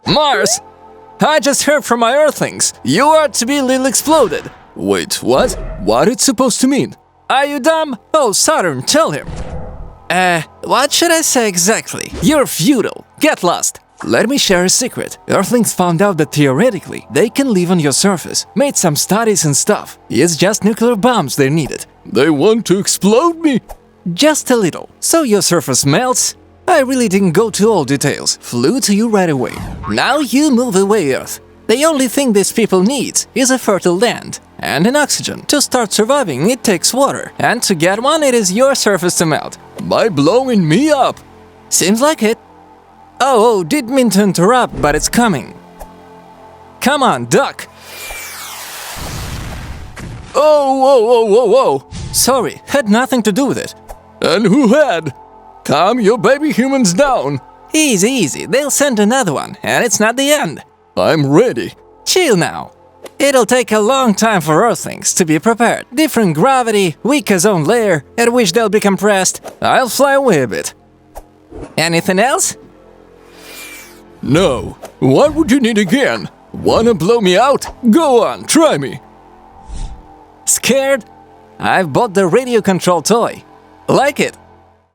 Mars! I just heard from my Earthlings. You are to be little exploded. Wait, what? What it's supposed to mean? Are you dumb? Oh, Saturn, tell him. What should I say exactly? You're feudal. Get lost. Let me share a secret. Earthlings found out that theoretically, they can live on your surface. Made some studies and stuff. It's just nuclear bombs they needed. They want to explode me? Just a little. So your surface melts. I really didn't go to all details. Flew to you right away. Now you move away, Earth. The only thing these people need is a fertile land and an oxygen. To start surviving, it takes water. And to get one, it is your surface to melt. By blowing me up? Seems like it. Oh, didn't mean to interrupt, but it's coming. Come on, duck. Oh, whoa, whoa, whoa, whoa. Sorry, had nothing to do with it. And who had? Calm your baby humans down. Easy, easy. They'll send another one, and it's not the end. I'm ready. Chill now. It'll take a long time for Earthlings to be prepared. Different gravity, weak ozone layer, at which they'll be compressed. I'll fly away a bit. Anything else? No. What would you need again? Wanna blow me out? Go on, try me. Scared? I've bought the radio control toy. Like it?